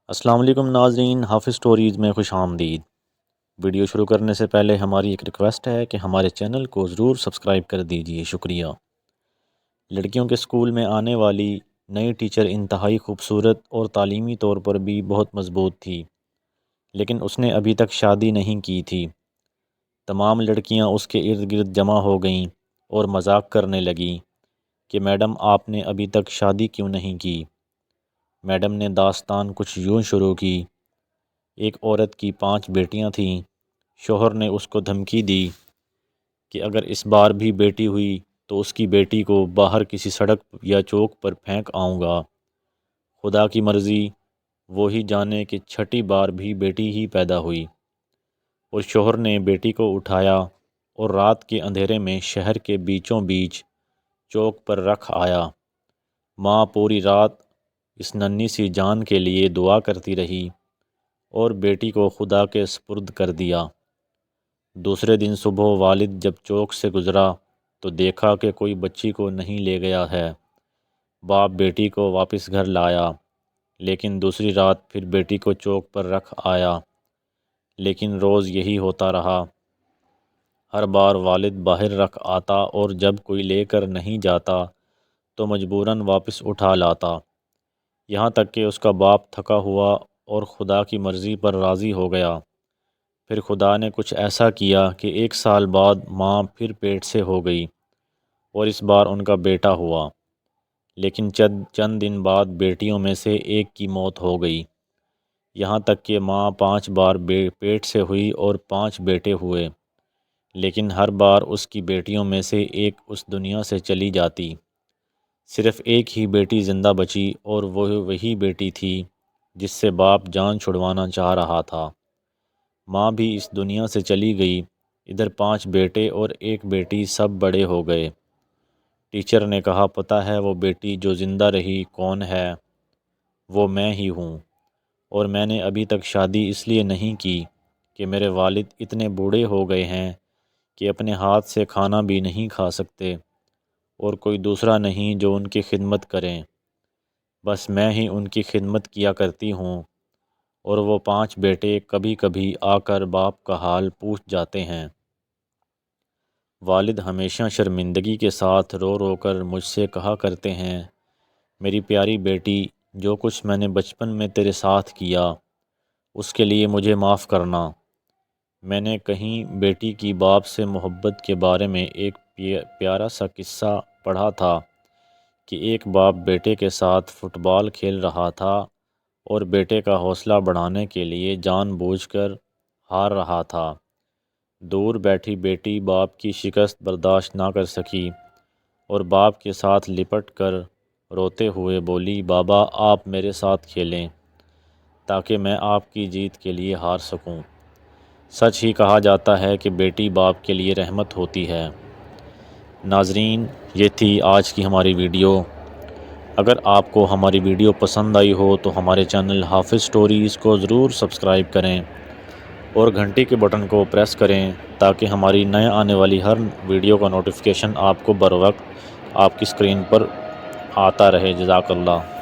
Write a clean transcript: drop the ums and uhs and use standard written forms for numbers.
السلام علیکم ناظرین، حافظ سٹوریز میں خوش آمدید۔ ویڈیو شروع کرنے سے پہلے ہماری ایک ریکویسٹ ہے کہ ہمارے چینل کو ضرور سبسکرائب کر دیجیے، شکریہ۔ لڑکیوں کے اسکول میں آنے والی نئی ٹیچر انتہائی خوبصورت اور تعلیمی طور پر بھی بہت مضبوط تھی، لیکن اس نے ابھی تک شادی نہیں کی تھی۔ تمام لڑکیاں اس کے ارد گرد جمع ہو گئیں اور مذاق کرنے لگیں کہ میڈم آپ نے ابھی تک شادی کیوں نہیں کی؟ میڈم نے داستان کچھ یوں شروع کی۔ ایک عورت کی 5 بیٹیاں تھیں۔ شوہر نے اس کو دھمکی دی کہ اگر اس بار بھی بیٹی ہوئی تو اس کی بیٹی کو باہر کسی سڑک یا چوک پر پھینک آؤں گا۔ خدا کی مرضی، وہی جانے کہ 6ٹھی بار بھی بیٹی ہی پیدا ہوئی، اور شوہر نے بیٹی کو اٹھایا اور رات کے اندھیرے میں شہر کے بیچوں بیچ چوک پر رکھ آیا۔ ماں پوری رات اس ننھی سی جان کے لیے دعا کرتی رہی اور بیٹی کو خدا کے سپرد کر دیا۔ دوسرے دن صبح والد جب چوک سے گزرا تو دیکھا کہ کوئی بچی کو نہیں لے گیا ہے۔ باپ بیٹی کو واپس گھر لایا، لیکن دوسری رات پھر بیٹی کو چوک پر رکھ آیا، لیکن روز یہی ہوتا رہا۔ ہر بار والد باہر رکھ آتا اور جب کوئی لے کر نہیں جاتا تو مجبوراً واپس اٹھا لاتا، یہاں تک کہ اس کا باپ تھکا ہوا اور خدا کی مرضی پر راضی ہو گیا۔ پھر خدا نے کچھ ایسا کیا کہ 1 سال بعد ماں پھر پیٹ سے ہو گئی اور اس بار ان کا بیٹا ہوا، لیکن چند دن بعد بیٹیوں میں سے ایک کی موت ہو گئی، یہاں تک کہ ماں 5 بار پیٹ سے ہوئی اور 5 بیٹے ہوئے، لیکن ہر بار اس کی بیٹیوں میں سے ایک اس دنیا سے چلی جاتی۔ صرف ایک ہی بیٹی زندہ بچی، اور وہ وہی بیٹی تھی جس سے باپ جان چھڑوانا چاہ رہا تھا۔ ماں بھی اس دنیا سے چلی گئی۔ ادھر 5 بیٹے اور ایک بیٹی، سب بڑے ہو گئے۔ ٹیچر نے کہا، پتہ ہے وہ بیٹی جو زندہ رہی کون ہے؟ وہ میں ہی ہوں، اور میں نے ابھی تک شادی اس لیے نہیں کی کہ میرے والد اتنے بوڑھے ہو گئے ہیں کہ اپنے ہاتھ سے کھانا بھی نہیں کھا سکتے، اور کوئی دوسرا نہیں جو ان کی خدمت کریں، بس میں ہی ان کی خدمت کیا کرتی ہوں۔ اور وہ 5 بیٹے کبھی کبھی آ کر باپ کا حال پوچھ جاتے ہیں۔ والد ہمیشہ شرمندگی کے ساتھ رو رو کر مجھ سے کہا کرتے ہیں، میری پیاری بیٹی، جو کچھ میں نے بچپن میں تیرے ساتھ کیا اس کے لیے مجھے معاف کرنا۔ میں نے کہیں بیٹی کی باپ سے محبت کے بارے میں ایک پیارا سا قصہ پڑھا تھا کہ ایک باپ بیٹے کے ساتھ فٹ بال کھیل رہا تھا اور بیٹے کا حوصلہ بڑھانے کے لیے جان بوجھ کر ہار رہا تھا۔ دور بیٹھی بیٹی باپ کی شکست برداشت نہ کر سکی اور باپ کے ساتھ لپٹ کر روتے ہوئے بولی، بابا آپ میرے ساتھ کھیلیں تاکہ میں آپ کی جیت کے لیے ہار سکوں۔ سچ ہی کہا جاتا ہے کہ بیٹی باپ کے لیے رحمت ہوتی ہے۔ ناظرین، یہ تھی آج کی ہماری ویڈیو۔ اگر آپ کو ہماری ویڈیو پسند آئی ہو تو ہمارے چینل حافظ سٹوریز کو ضرور سبسکرائب کریں اور گھنٹی کے بٹن کو پریس کریں تاکہ ہماری نئے آنے والی ہر ویڈیو کا نوٹیفیکیشن آپ کو بروقت آپ کی اسکرین پر آتا رہے۔ جزاک اللہ۔